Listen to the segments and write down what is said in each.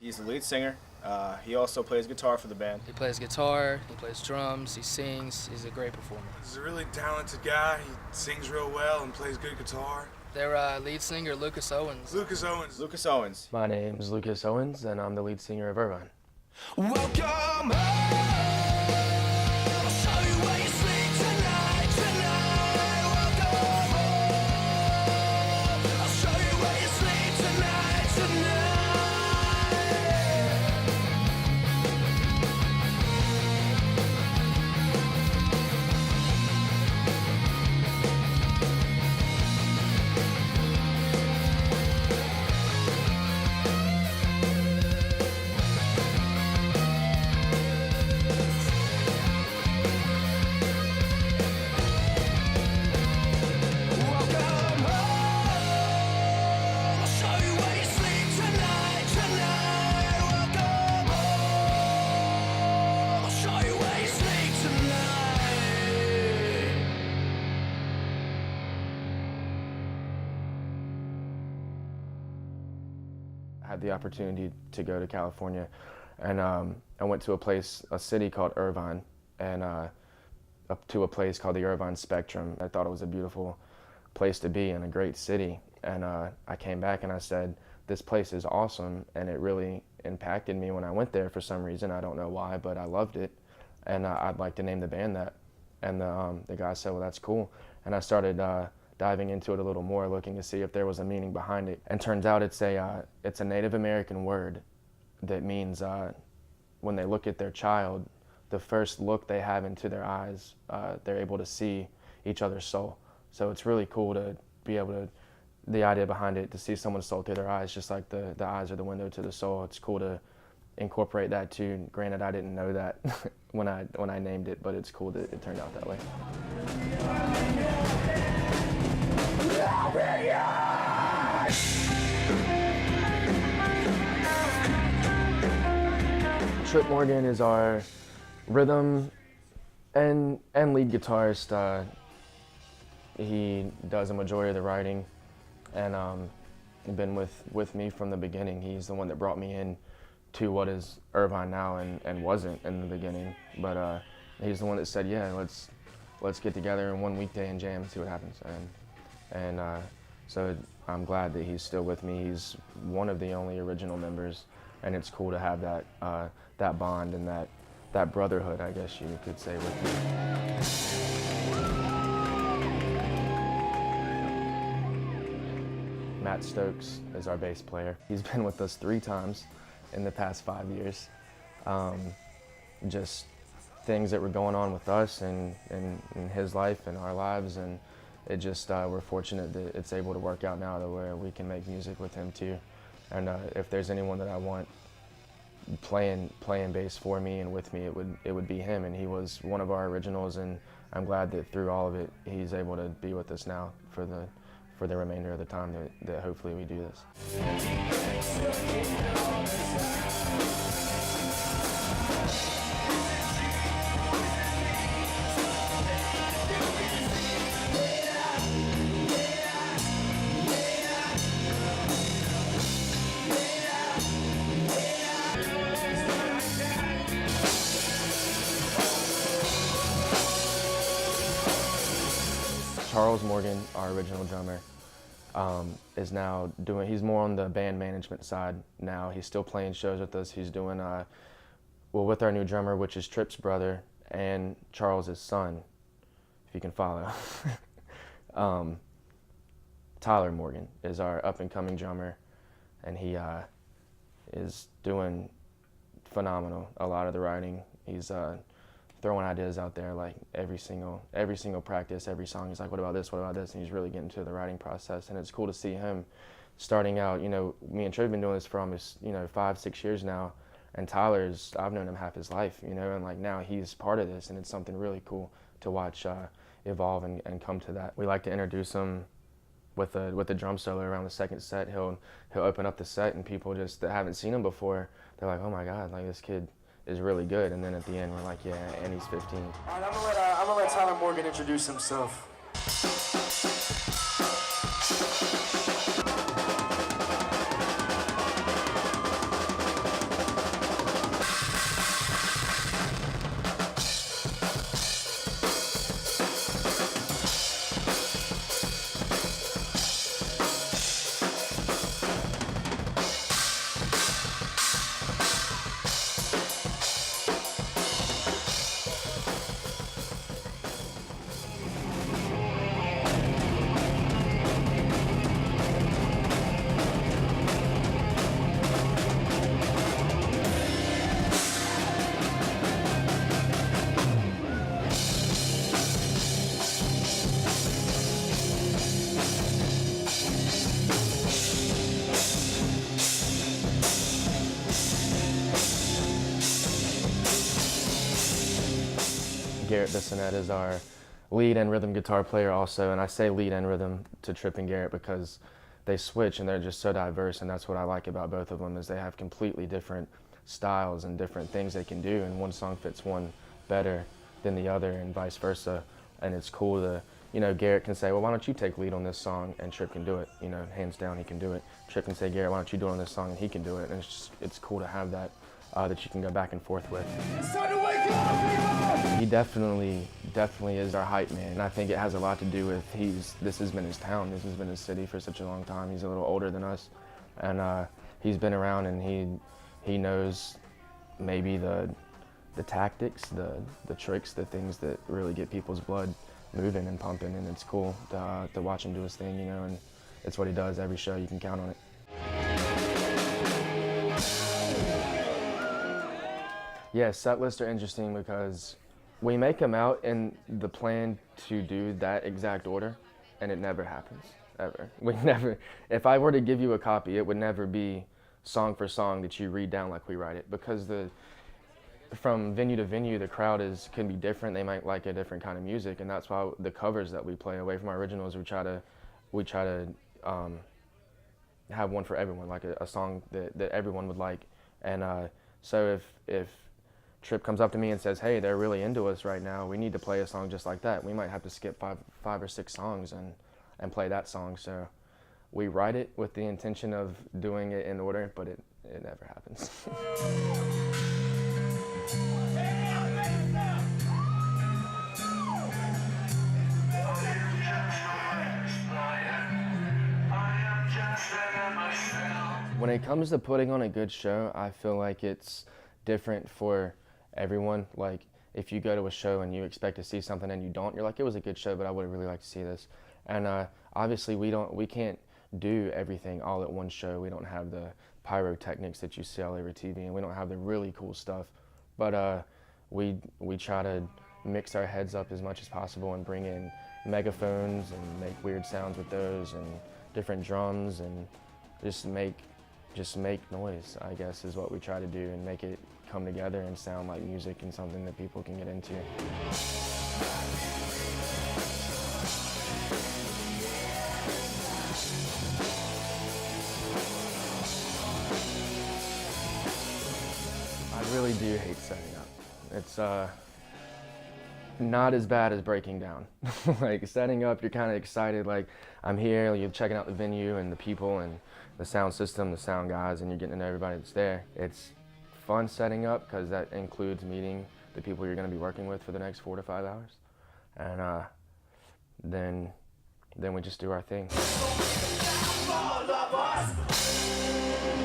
He's the lead singer. He also plays guitar for the band. He plays guitar, he plays drums, he sings. He's a great performer. He's a really talented guy. He sings real well and plays good guitar. Their lead singer, Lucas Owens. Lucas Owens. Lucas Owens. My name is Lucas Owens, and I'm the lead singer of Irvine. Welcome home. I'll show you where you sleep tonight. Welcome home. I'll show you where you sleep tonight. I had the opportunity to go to California, and I went to a city called Irvine, and up to a place called the Irvine Spectrum. I thought it was a beautiful place to be and a great city, and I came back and I said, this place is awesome, and it really impacted me when I went there for some reason. I don't know why, but I loved it, and I'd like to name the band that. And the guy said, well, that's cool, and I started diving into it a little more, looking to see if there was a meaning behind it. And turns out it's a Native American word that means when they look at their child, the first look they have into their eyes, they're able to see each other's soul. So it's really cool to be able to, the idea behind it, to see someone's soul through their eyes, just like the eyes are the window to the soul. It's cool to incorporate that too. Granted, I didn't know that when I named it, but it's cool that it turned out that way. Trip Morgan is our rhythm and lead guitarist. He does a majority of the writing, and been with me from the beginning. He's the one that brought me in to what is Irvine now and wasn't in the beginning. But he's the one that said, yeah, let's get together in one weekday and jam and see what happens. And so I'm glad that he's still with me. He's one of the only original members, and it's cool to have that bond and that brotherhood, I guess you could say, with me. Matt Stokes is our bass player. He's been with us 3 times in the past 5 years. Just things that were going on with us and in his life and our lives, and it just, we're fortunate that it's able to work out now to where we can make music with him too. And if there's anyone that I want playing bass for me and with me, it would be him, and he was one of our originals, and I'm glad that through all of it, he's able to be with us now for the remainder of the time that hopefully we do this. Charles Morgan, our original drummer, is now he's more on the band management side now. He's still playing shows with us. He's doing, with our new drummer, which is Tripp's brother and Charles's son, if you can follow. Tyler Morgan is our up-and-coming drummer, and he is doing phenomenal. A lot of the writing, he's throwing ideas out there like every single practice, every song. He's like, what about this, what about this? And he's really getting to the writing process, and it's cool to see him starting out. You know, me and Trey have been doing this for almost 5-6 years now, and I've known him half his life, and like now he's part of this, and it's something really cool to watch evolve and come to that. We like to introduce him with a drum solo around the second set. He'll open up the set, and people just that haven't seen him before, they're like, oh my God, like this kid is really good. And then at the end, we're like, yeah, and he's 15. All right, I'm gonna let Tyler Morgan introduce himself. Garrett Bissonette is our lead and rhythm guitar player also, and I say lead and rhythm to Trip and Garrett because they switch and they're just so diverse, and that's what I like about both of them is they have completely different styles and different things they can do, and one song fits one better than the other and vice versa. And it's cool to, you know, Garrett can say, well, why don't you take lead on this song, and Trip can do it, you know, hands down he can do it. Trip can say, Garrett, why don't you do it on this song, and he can do it, and it's cool to have that that you can go back and forth with. It's time to wake up! He definitely is our hype man, and I think it has a lot to do with this has been his town, this has been his city for such a long time. He's a little older than us, and he's been around, and he knows maybe the tactics, the tricks, the things that really get people's blood moving and pumping, and it's cool to watch him do his thing, you know, and it's what he does every show. You can count on it. Yeah, set lists are interesting because we make them out in the plan to do that exact order, and it never happens, ever. We never, if I were to give you a copy, it would never be song for song that you read down like we write it, because from venue to venue, the crowd can be different. They might like a different kind of music, and that's why the covers that we play away from our originals, we try to have one for everyone, like a song that everyone would like. And so if Trip comes up to me and says, hey, they're really into us right now, we need to play a song just like that, we might have to skip five or six songs and play that song. So we write it with the intention of doing it in order, but it never happens. When it comes to putting on a good show, I feel like it's different for everyone. Like, if you go to a show and you expect to see something and you don't, you're like, it was a good show, but I would really like to see this. And obviously we can't do everything all at one show. We don't have the pyrotechnics that you see all over TV, and we don't have the really cool stuff. But we try to mix our heads up as much as possible and bring in megaphones and make weird sounds with those, and different drums, and just make noise, I guess, is what we try to do, and make it come together and sound like music and something that people can get into. I really do hate setting up. It's not as bad as breaking down. Like, setting up, you're kind of excited, like, I'm here, you're checking out the venue and the people and the sound system, the sound guys, and you're getting to know everybody that's there. It's fun setting up because that includes meeting the people you're going to be working with for the next 4 to 5 hours. And then we just do our thing.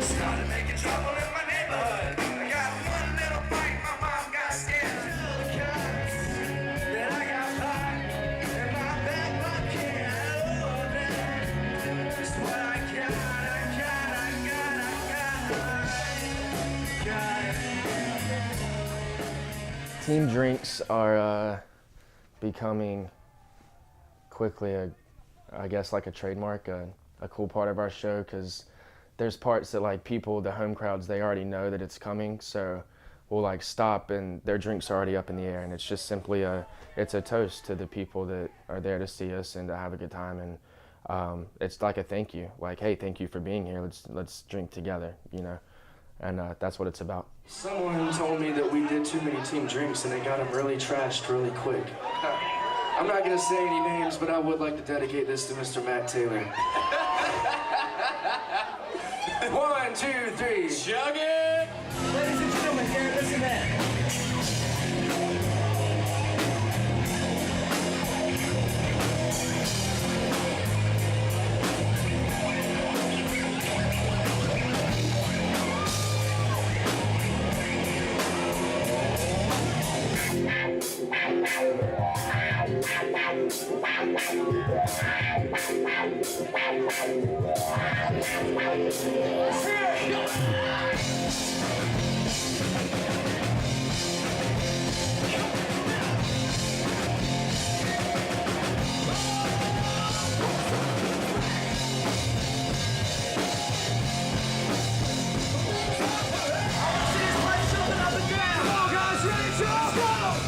Started making trouble in my neighborhood. I got one little fight, my mom got scared. Then I got hot, and my back can't. Just what I got. Team drinks are becoming quickly, I guess, like a trademark, a cool part of our show, because there's parts that, like, people, the home crowds, they already know that it's coming, so we'll, like, stop and their drinks are already up in the air, and it's just simply it's a toast to the people that are there to see us and to have a good time, and it's like a thank you, like, hey, thank you for being here, let's drink together, you know, and that's what it's about. Someone told me that we did too many team drinks and they got them really trashed really quick. I'm not gonna say any names, but I would like to dedicate this to Mr. Matt Taylor. 1, 2, 3. Chug it! Ladies and gentlemen, Garrett Bissonette. Come on, guys, ready to go!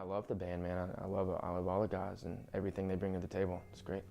love the band, man. I love all the guys and everything they bring to the table. It's great.